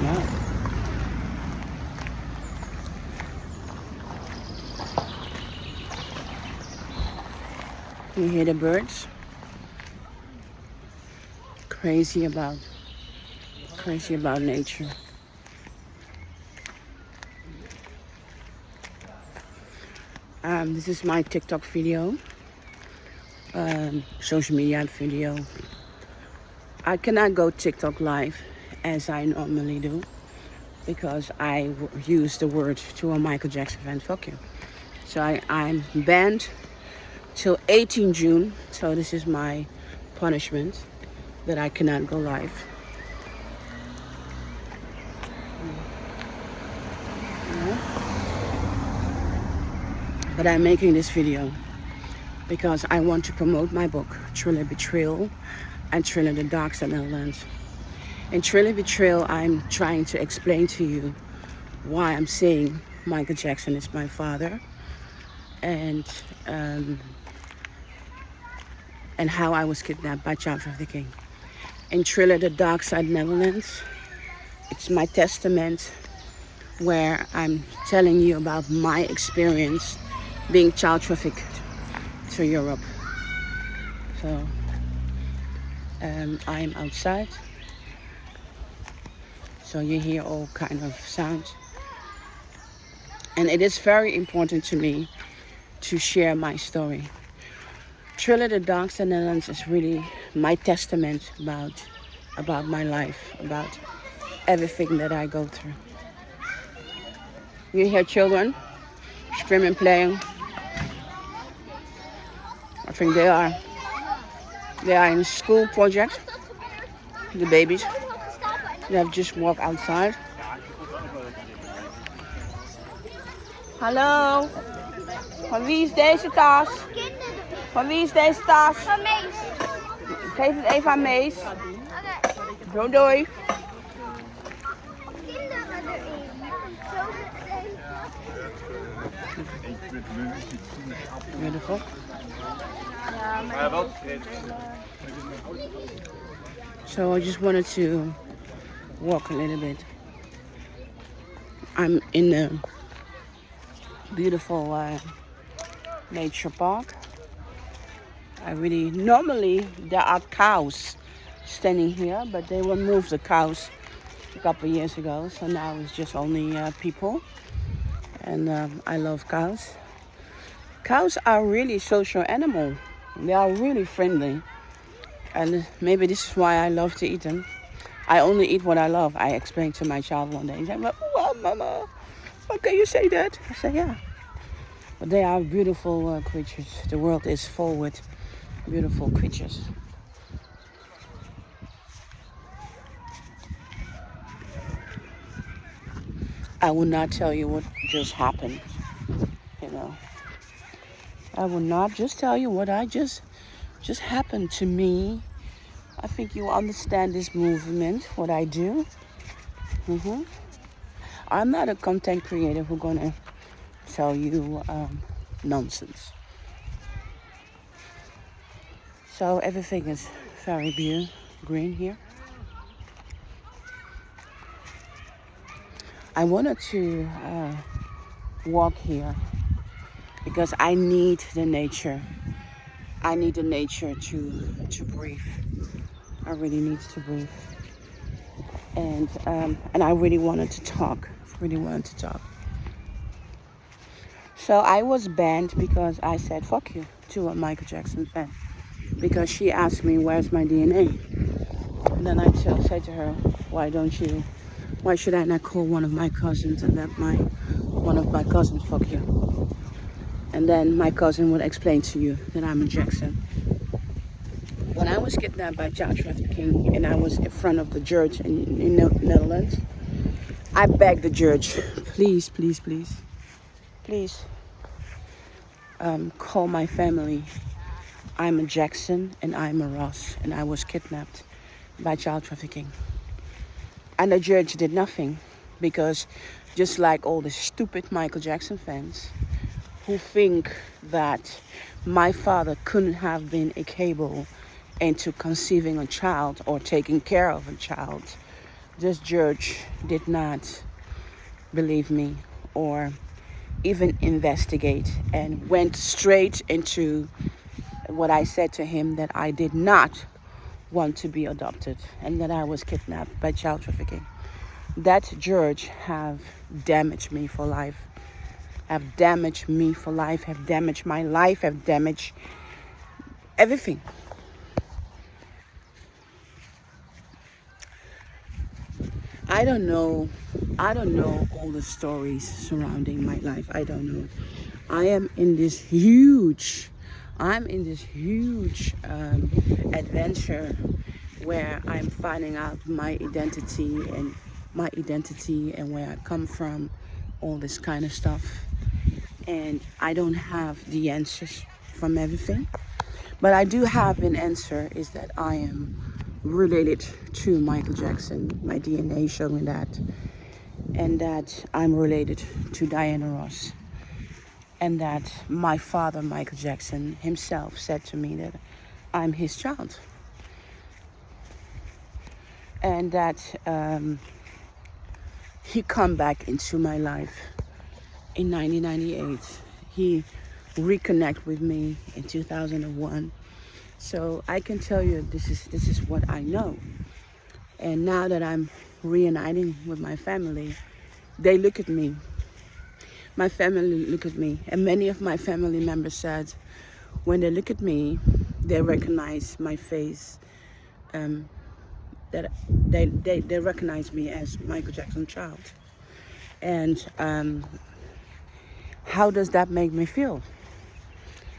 Yeah. You hear the birds? Crazy about nature. This is my TikTok video, social media video. I cannot go TikTok live as I normally do because I use the word to a Michael Jackson fan, fuck you. So I'm banned till 18 June. So this is my punishment that I cannot go live. But I'm making this video because I want to promote my book, Thriller Betrayal and Thriller the Dark Side Netherlands. In Thriller Betrayal, I'm trying to explain to you why I'm saying Michael Jackson is my father, and how I was kidnapped by child trafficking. In Thriller the Dark Side Netherlands, it's my testament where I'm telling you about my experience being child trafficked to Europe. So I'm outside, so you hear all kind of sounds, and it is very important to me to share my story. Thriller the Dark Side Netherlands is really my testament about my life, about everything that I go through. You hear children screaming, playing. I think they are in a school project. The babies. They have just walked outside. Hallo. Van wie is deze tas? Van wie is deze tas? Van Mees. Geef het even aan Mees. Oké. Zo, doei. Kinderen erin. Beautiful. So I just wanted to walk a little bit. I'm in a beautiful nature park. Normally there are cows standing here, but they removed the cows a couple of years ago, so now it's just only people. And I love cows. Cows are really social animal. They are really friendly, and maybe this is why I love to eat them. I only eat what I love. I explained to my child one day. He said, "Well, Mama, how can you say that?" I said, "Yeah." But they are beautiful creatures. The world is full with beautiful creatures. I will not tell you what just happened, you know. I will not just tell you what just happened to me. I think you understand this movement, what I do. I'm not a content creator who's gonna tell you nonsense. So everything is very green here. I wanted to walk here because I need the nature. I need the nature to breathe. I really need to breathe. And I really wanted to talk. So I was banned because I said fuck you to a Michael Jackson fan. Because she asked me where's my DNA. And then I said to her, why should I not call one of my cousins and let one of my cousins fuck you? And then my cousin would explain to you that I'm a Jackson. When I was kidnapped by child trafficking and I was in front of the judge in Netherlands, I begged the judge, please, call my family. I'm a Jackson and I'm a Ross, and I was kidnapped by child trafficking. And the judge did nothing because just like all the stupid Michael Jackson fans who think that my father couldn't have been capable into conceiving a child or taking care of a child this judge did not believe me or even investigate, and went straight into what I said to him, that I did not want to be adopted and that I was kidnapped by child trafficking. That judge have damaged me for life. Have damaged me for life, have damaged my life, have damaged everything. I don't know all the stories surrounding my life. I don't know. I'm in this huge adventure where I'm finding out my identity and where I come from, all this kind of stuff. And I don't have the answers from everything, but I do have an answer, is that I am related to Michael Jackson. My DNA showing that. And that I'm related to Diana Ross. And that my father, Michael Jackson, himself said to me that I'm his child. And that he come back into my life in 1998. He reconnect with me in 2001. So I can tell you this is what I know. And now that I'm reuniting with my family, they look at me. My family look at me, and many of my family members said, when they look at me, they recognize my face. That they recognize me as Michael Jackson's child. And how does that make me feel?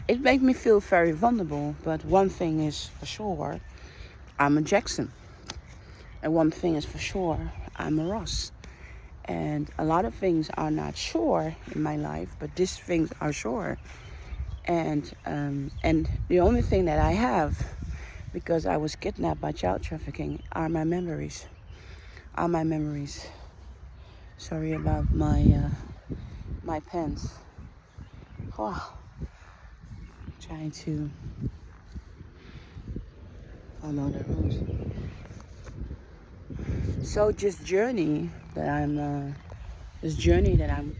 It makes me feel very vulnerable. But one thing is for sure, I'm a Jackson. And one thing is for sure, I'm a Ross. And a lot of things are not sure in my life, but these things are sure. And the only thing that I have, because I was kidnapped by child trafficking, are my memories. Sorry about my my pens. Oh, trying to follow the rules. So this journey that I'm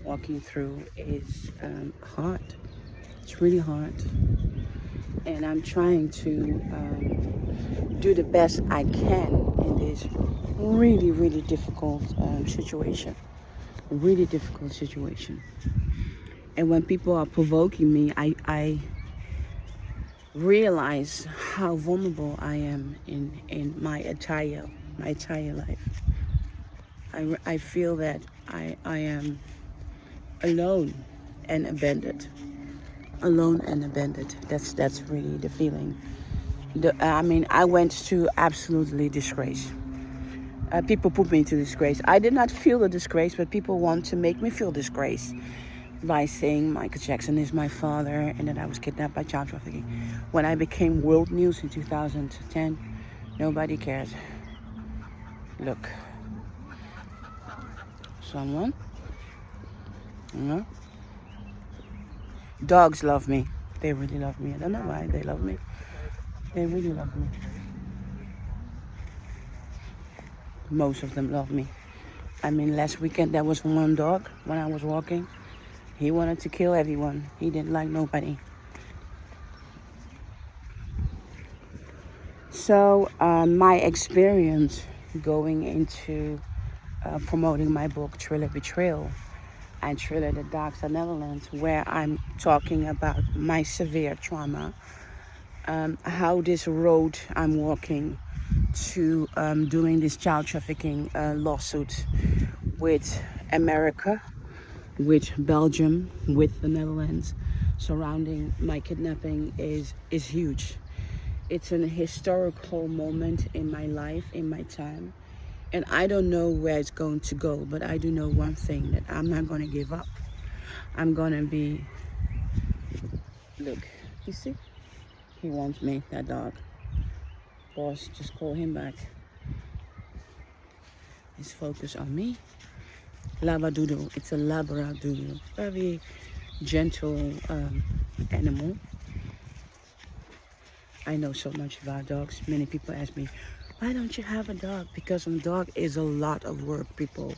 walking through is hard. It's really hard, and I'm trying to do the best I can in this really difficult situation. Really difficult situation. And when people are provoking me, I realize how vulnerable I am in my entire life. I feel that I am alone and abandoned. That's really the feeling. I went to absolutely disgrace. People put me into disgrace. I did not feel the disgrace, but people want to make me feel disgrace by saying Michael Jackson is my father and that I was kidnapped by child trafficking. When I became world news in 2010, nobody cared. Look, someone, you know, dogs love me. They really love me. I don't know why they love me. They really love me. Most of them love me. Last weekend there was one dog when I was walking. He wanted to kill everyone. He didn't like nobody. So my experience going into promoting my book, Thriller Betrayal, and Thriller the Dark Side Netherlands, where I'm talking about my severe trauma, how this road I'm walking to doing this child trafficking lawsuit with America, with Belgium, with the Netherlands, surrounding my kidnapping is huge. It's an historical moment in my life, in my time. And I don't know where it's going to go, but I do know one thing, that I'm not going to give up. I'm going to be... Look, you see? He wants me, that dog. Boss, just call him back. He's focused on me. Labradoodle. It's a Labradoodle. Very gentle animal. I know so much about dogs. Many people ask me, why don't you have a dog? Because a dog is a lot of work, people.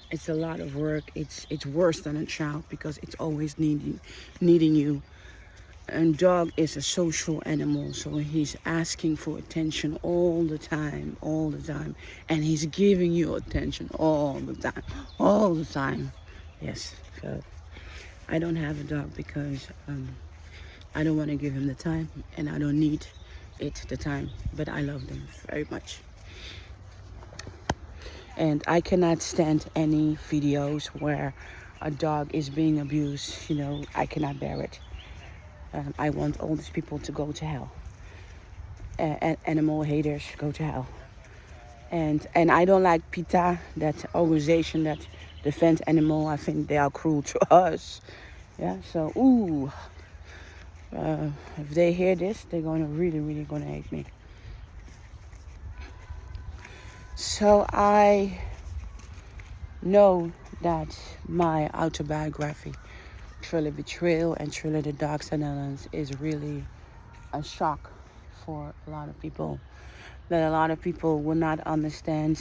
It's a lot of work. It's worse than a child because it's always needing you. And dog is a social animal, so he's asking for attention all the time, and he's giving you attention all the time. Yes, so I don't have a dog because I don't want to give him the time, and I don't need the time, but I love them very much. And I cannot stand any videos where a dog is being abused. I cannot bear it. I want all these people to go to hell. Animal haters go to hell. And I don't like PETA, that organization that defends animal. I think they are cruel to us. Yeah. So if they hear this, they're gonna really gonna hate me. So I know that my autobiography, Thriller Betrayal and Thriller the Dark Side Islands, is really a shock for a lot of people. That a lot of people will not understand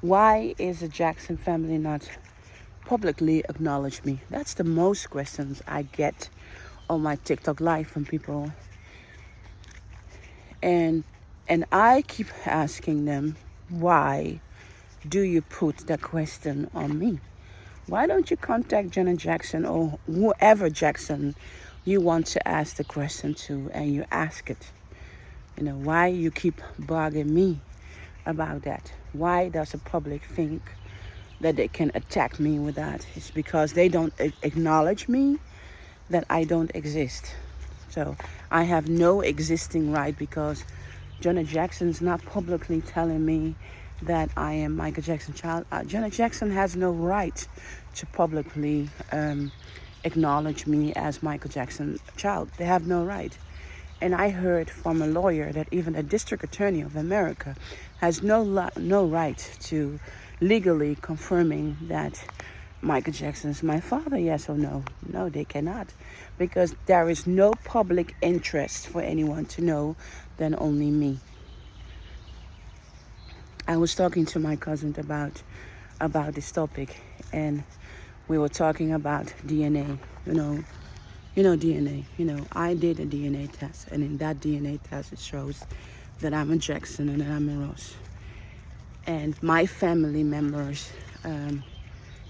why is the Jackson family not publicly acknowledge me. That's the most questions I get on my TikTok live from people. And I keep asking them, why do you put that question on me? Why don't you contact Janet Jackson or whoever Jackson you want to ask the question to, and you ask it? Why you keep bugging me about that? Why does the public think that they can attack me with that? It's because they don't acknowledge me, that I don't exist. So I have no existing right because Janet Jackson's not publicly telling me that I am Michael Jackson's child. Janet Jackson has no right to publicly acknowledge me as Michael Jackson's child. They have no right. And I heard from a lawyer that even a district attorney of America has no right to legally confirming that Michael Jackson is my father, yes or no. No, they cannot. Because there is no public interest for anyone to know than only me. I was talking to my cousin about this topic, and we were talking about DNA. DNA. I did a DNA test, and in that DNA test, it shows that I'm a Jackson and that I'm a Ross. And my family members,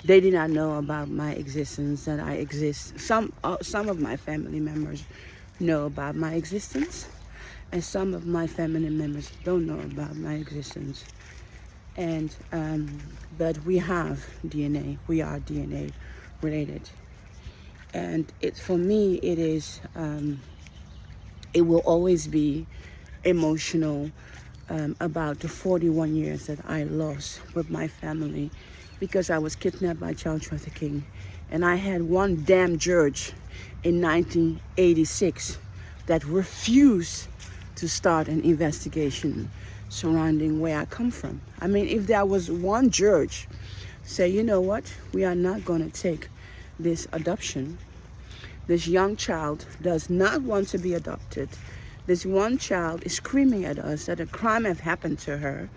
they did not know about my existence, that I exist. Some of my family members know about my existence, and some of my family members don't know about my existence. And but we have DNA. We are DNA related. And for me, it is. It will always be emotional about the 41 years that I lost with my family, because I was kidnapped by child trafficking, and I had one damn judge in 1986 that refused to start an investigation surrounding where I come from. I mean, if there was one judge say, you know what, we are not going to take this adoption. This young child does not want to be adopted. This one child is screaming at us that a crime has happened to her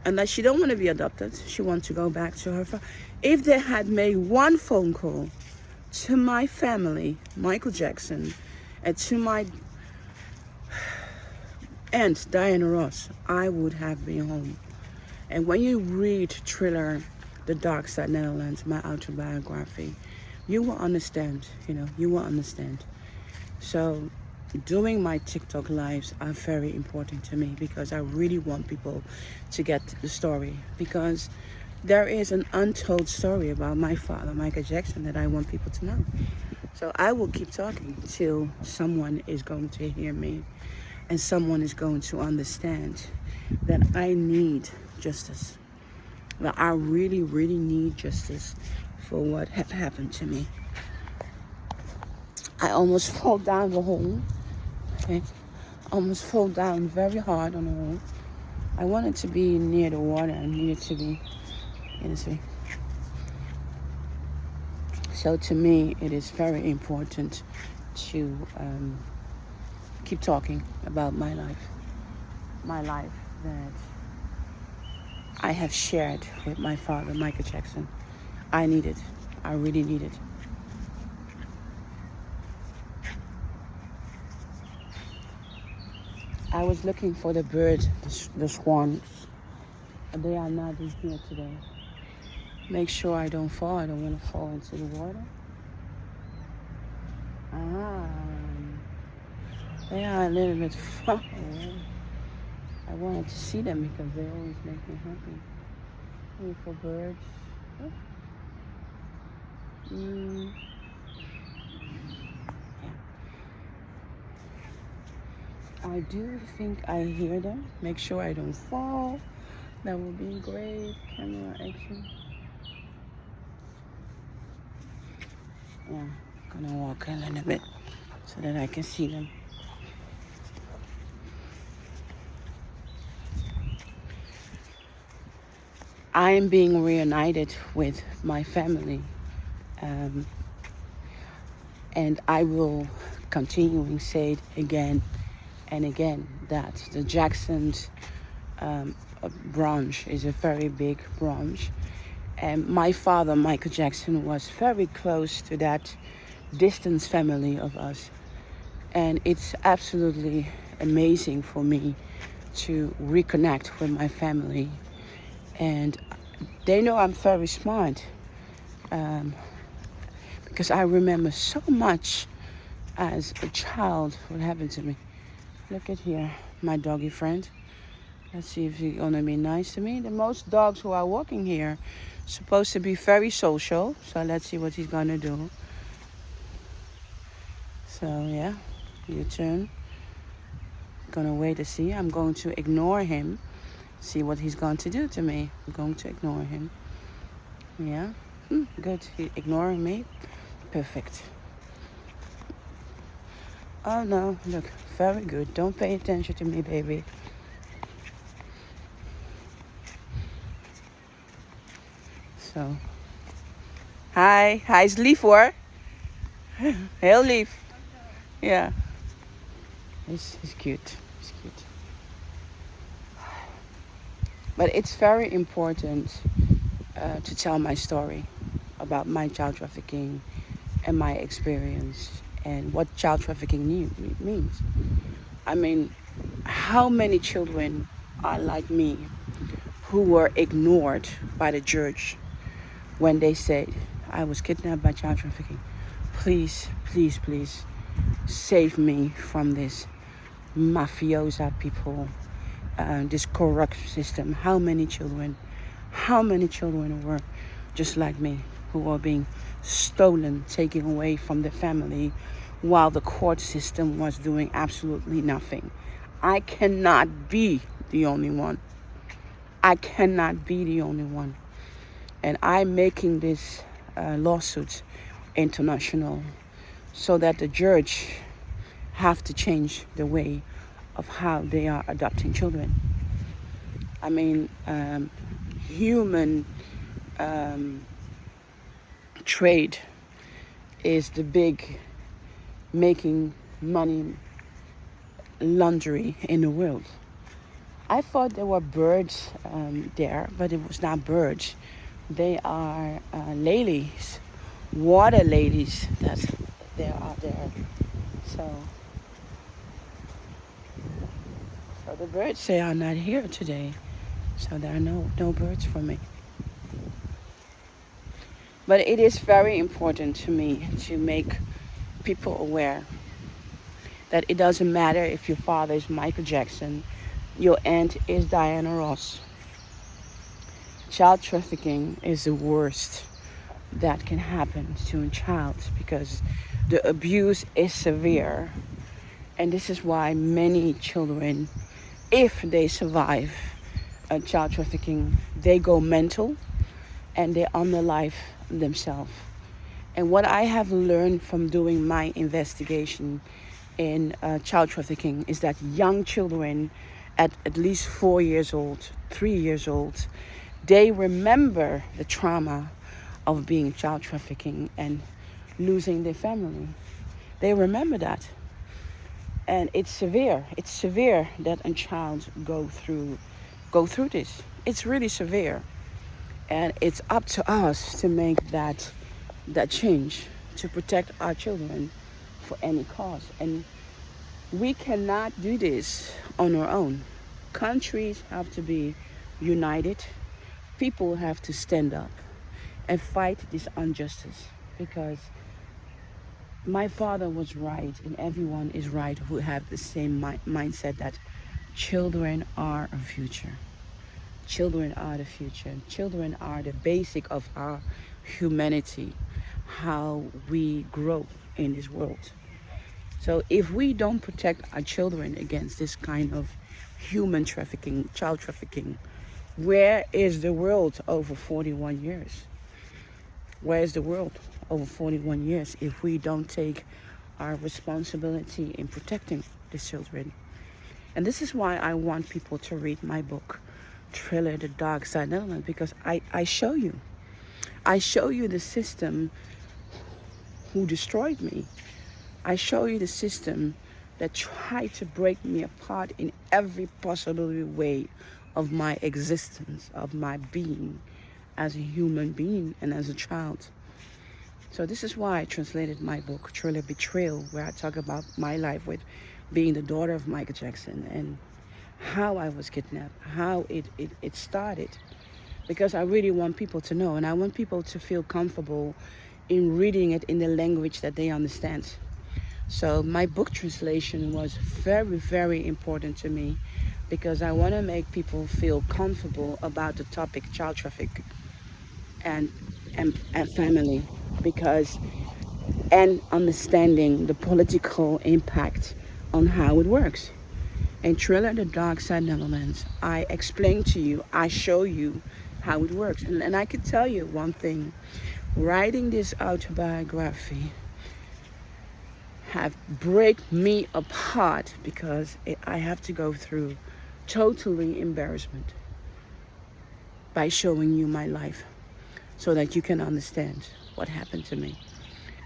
and that she don't want to be adopted. She wants to go back to her father. If they had made one phone call to my family, Michael Jackson, and to my aunt, Diana Ross, I would have been home. And when you read Thriller, The Dark Side Netherlands, my autobiography, you will understand, you will understand. So doing my TikTok lives are very important to me because I really want people to get the story, because there is an untold story about my father, Michael Jackson, that I want people to know. So I will keep talking till someone is going to hear me and someone is going to understand that I need justice. That I really, really need justice for what have happened to me. I almost fall down the hole. Okay? Almost fall down very hard on the hole. I wanted to be near the water. I needed to be in the sea. So to me, it is very important to keep talking about my life. My life. that I have shared with my father, Michael Jackson. I need it. I really need it. I was looking for the bird, the swans. They are not in here today. Make sure I don't fall. I don't want to fall into the water. They are a little bit far away. I wanted to see them because they always make me happy. Beautiful birds. Oh. Yeah. I do think I hear them. Make sure I don't fall. That would be great. Camera action. Yeah, I'm gonna walk a little bit so that I can see them. I am being reunited with my family, and I will continue say it again and again that the Jacksons branch is a very big branch, and my father, Michael Jackson, was very close to that distant family of us, and it's absolutely amazing for me to reconnect with my family. And they know I'm very smart, because I remember so much as a child what happened to me. Look at here, my doggy friend. Let's see if he's gonna be nice to me. The most dogs who are walking here supposed to be very social, so let's see what he's gonna do. So yeah, you turn. Gonna wait to see. I'm going to ignore him. See what he's going to do to me. I'm going to ignore him. Yeah, good. He ignoring me. Perfect. Oh no, look, very good. Don't pay attention to me, baby. So, hi. Hij is lief hoor. Heel lief. Ja. He's cute. He's cute. But it's very important to tell my story about my child trafficking and my experience and what child trafficking means. I mean, how many children are like me who were ignored by the church when they said, I was kidnapped by child trafficking. Please, please, please save me from this mafiosa people, this corrupt system. How many children were just like me, who were being stolen, taken away from their family, while the court system was doing absolutely nothing. I cannot be the only one. I cannot be the only one. And I'm making this lawsuit international so that the judge have to change the way of how they are adopting children. I mean, human trade is the big making money laundry in the world. I thought there were birds there, but it was not birds. They are lilies, water lilies that there are there. So the birds, they are not here today. So there are no birds for me. But it is very important to me to make people aware that it doesn't matter if your father is Michael Jackson, your aunt is Diana Ross. Child trafficking is the worst that can happen to a child because the abuse is severe. And this is why many children, if they survive child trafficking, they go mental and they unalive themselves. And what I have learned from doing my investigation in child trafficking is that young children at least 4 years old, 3 years old, they remember the trauma of being child trafficking and losing their family. They remember that. And it's severe. It's severe that a child go through this. It's really severe. And it's up to us to make that change, to protect our children for any cause. And we cannot do this on our own. Countries have to be united. People have to stand up and fight this injustice, because my father was right and everyone is right who have the same mindset that children are our future. Children are the future. Children are the basic of our humanity, how we grow in this world. So if we don't protect our children against this kind of human trafficking, child trafficking, where is the world over 41 years? Where is the world over 41 years if we don't take our responsibility in protecting the children? And this is why I want people to read my book, Thriller, The Dark Side Element, because I show you. I show you the system who destroyed me. I show you the system that tried to break me apart in every possible way of my existence, of my being as a human being and as a child. So this is why I translated my book, Thriller Betrayal, where I talk about my life with being the daughter of Michael Jackson and how I was kidnapped, how it started. Because I really want people to know, and I want people to feel comfortable in reading it in the language that they understand. So my book translation was very, very important to me, because I want to make people feel comfortable about the topic child trafficking and family, because and understanding the political impact on how it works. In Thriller, The Dark Side Elements, I explain to you, I show you how it works. And I can tell you one thing, writing this autobiography have break me apart, because I have to go through totally embarrassment by showing you my life so that you can understand what happened to me.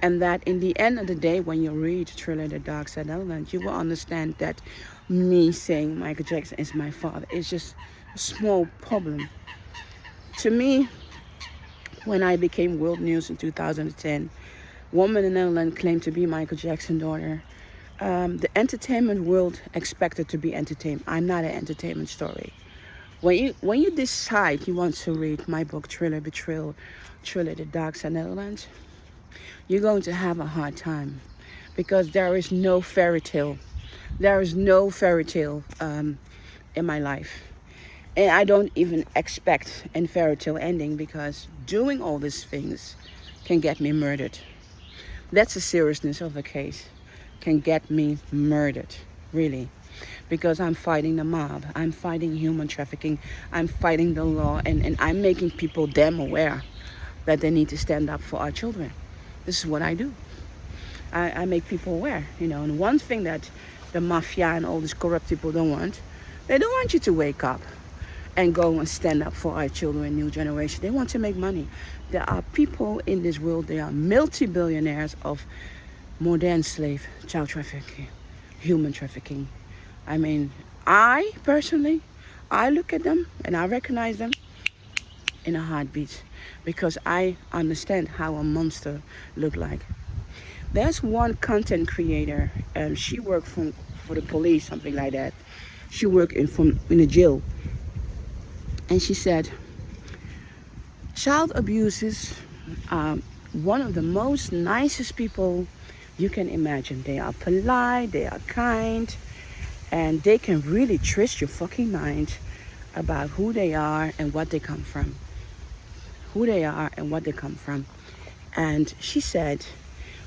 And that in the end of the day, when you read Thriller, The Dark Side Element, you will understand that me saying Michael Jackson is my father is just a small problem. To me, when I became world news in 2010, woman in the Netherlands claimed to be Michael Jackson's daughter. The entertainment world expected to be entertained. I'm not an entertainment story. When you decide you want to read my book, Thriller Betrayal, Thriller, The Dark Side Netherlands, you're going to have a hard time, because there is no fairy tale. There is no fairy tale in my life. And I don't even expect a fairy tale ending, because doing all these things can get me murdered. That's the seriousness of the case. Can get me murdered, really. Because I'm fighting the mob. I'm fighting human trafficking. I'm fighting the law. And I'm making people damn aware that they need to stand up for our children. This is what I do. I make people aware, And one thing that the mafia and all these corrupt people don't want, they don't want you to wake up and go and stand up for our children, new generation. They want to make money. There are people in this world, they are multi-billionaires of modern slave, child trafficking, human trafficking. I mean, I personally, I look at them and I recognize them in a heartbeat, because I understand how a monster look like. There's one content creator, she worked for the police, something like that. She worked in a jail. And she said, child abuse is one of the most nicest people you can imagine. They are polite, they are kind, and they can really twist your fucking mind about who they are and what they come from. Who they are and what they come from. And she said,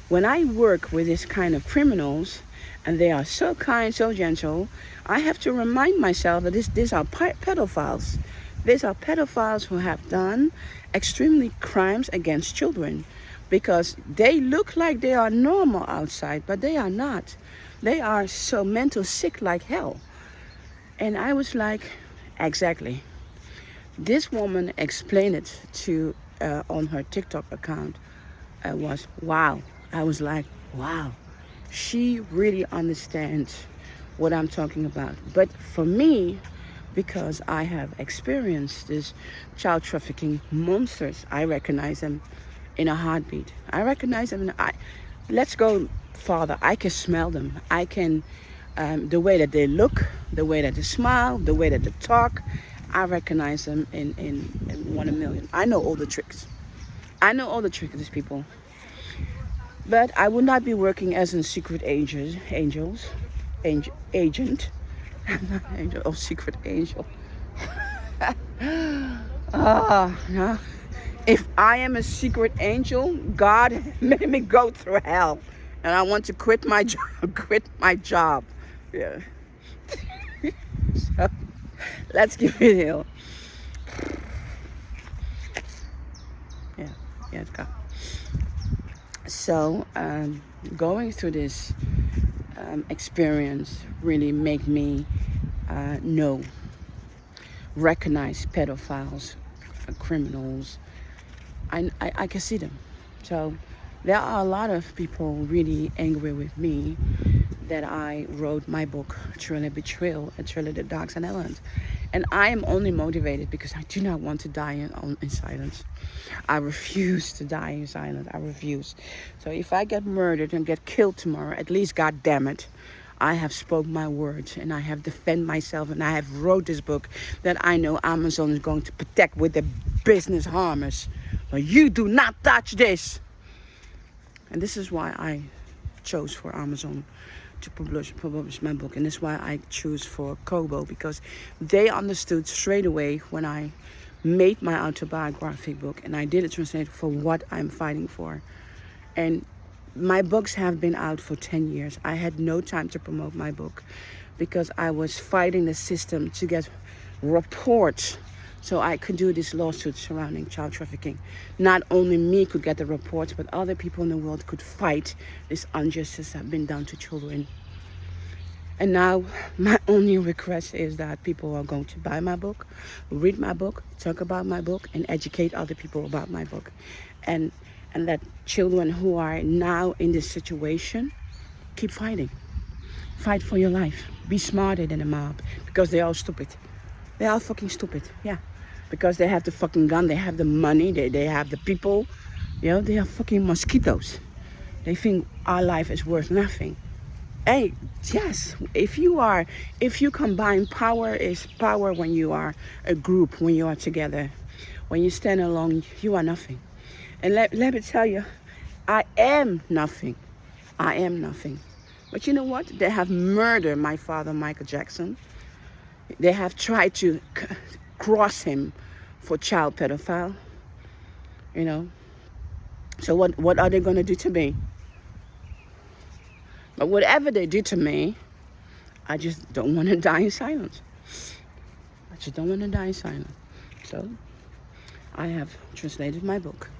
when I work with this kind of criminals, and they are so kind, so gentle, I have to remind myself that these are pedophiles. These are pedophiles who have done extremely crimes against children, because they look like they are normal outside, but they are not. They are so mental sick like hell. And I was like, exactly. This woman explained it to on her TikTok account. Was wow. I was like, wow. She really understands what I'm talking about. But for me, because I have experienced this child trafficking monsters, I recognize them in a heartbeat. I recognize them. Let's go farther. I can smell them. I can, the way that they look, the way that they smile, the way that they talk. I recognize them in 1 in a million. I know all the tricks. I know all the tricks of these people. But I would not be working as a secret agent. Angel or secret angel. No. If I am a secret angel, God made me go through hell, and I want to quit my job. Yeah. So let's give it hell. Yeah. Let's go. So going through this experience really made me recognize pedophiles, criminals. I can see them. So there are a lot of people really angry with me that I wrote my book, Thriller Betrayal, A Thriller That Darks and Islands. And I am only motivated because I do not want to die in silence. I refuse to die in silence. I refuse. So if I get murdered and get killed tomorrow, at least, God damn it, I have spoke my words and I have defend myself and I have wrote this book that I know Amazon is going to protect with the business harmers. But you do not touch this. And this is why I chose for Amazon to publish my book. And that's why I choose for Kobo, because they understood straight away when I made my autobiographic book and I did it translate for what I'm fighting for. And my books have been out for 10 years. I had no time to promote my book because I was fighting the system to get reports so I could do this lawsuit surrounding child trafficking. Not only me could get the reports, but other people in the world could fight this injustice that has been done to children. And now my only request is that people are going to buy my book, read my book, talk about my book, and educate other people about my book. And that children who are now in this situation, keep fighting. Fight for your life. Be smarter than a mob, because they are stupid. They are fucking stupid, yeah. Because they have the fucking gun, they have the money, they have the people. You know, they are fucking mosquitoes. They think our life is worth nothing. Hey, yes, if you combine power is power when you are a group, when you are together. When you stand alone, you are nothing. And let me tell you, I am nothing. I am nothing. But you know what? They have murdered my father, Michael Jackson. They have tried to cross him for child pedophile. You know. So what are they going to do to me? But whatever they do to me, I just don't want to die in silence. I just don't want to die in silence. So I have translated my book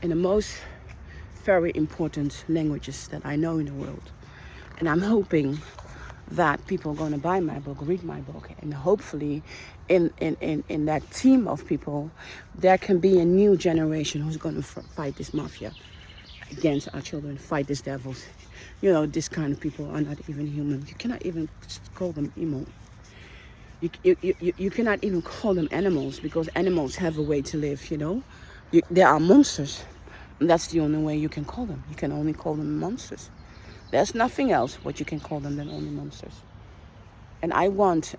in the most very important languages that I know in the world. And I'm hoping that people are going to buy my book, read my book, and hopefully in that team of people, there can be a new generation who's going to fight this mafia against our children, fight these devils. You know, this kind of people are not even human. You cannot even call them emo. You cannot even call them animals, because animals have a way to live, you know. They are monsters. And that's the only way you can call them. You can only call them monsters. There's nothing else what you can call them than only monsters. And I want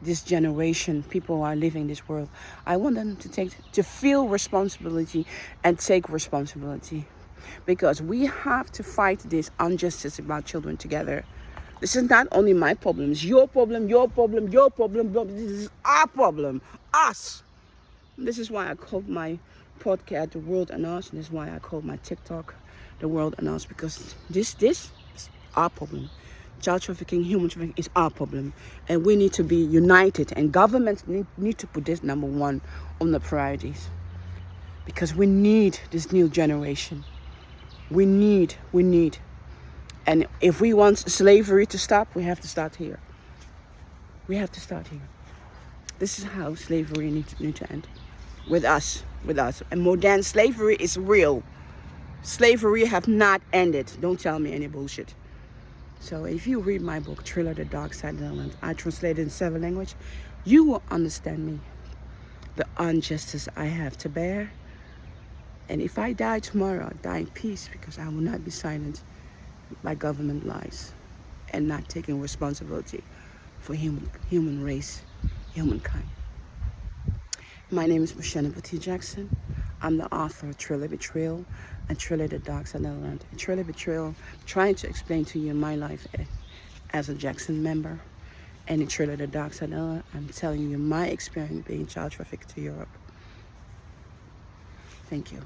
this generation, people who are living this world, I want them to feel responsibility and take responsibility. Because we have to fight this injustice about children together. This is not only my problem. It's your problem, your problem, your problem. This is our problem. Us. This is why I called my podcast The World and Us. And this is why I called my TikTok The World and Us. Because this is our problem. Child trafficking, human trafficking is our problem. And we need to be united. And governments need to put this number one on the priorities. Because we need this new generation. We need. And if we want slavery to stop, we have to start here. We have to start here. This is how slavery needs to end. With us. And modern slavery is real. Slavery have not ended. Don't tell me any bullshit. So if you read my book, Thriller, The Dark Side of the Land, I translated in 7 languages, you will understand me, the injustice I have to bear. And if I die tomorrow, I'll die in peace because I will not be silenced by government lies and not taking responsibility for human race, humankind. My name is Mocienne Petit Jackson. I'm the author of Thriller Betrayal and Thriller The Dark Side of the Land. Thriller Betrayal, trying to explain to you my life as a Jackson member. And in Thriller The Dark Side of the Land, I'm telling you my experience being child trafficked to Europe. Thank you.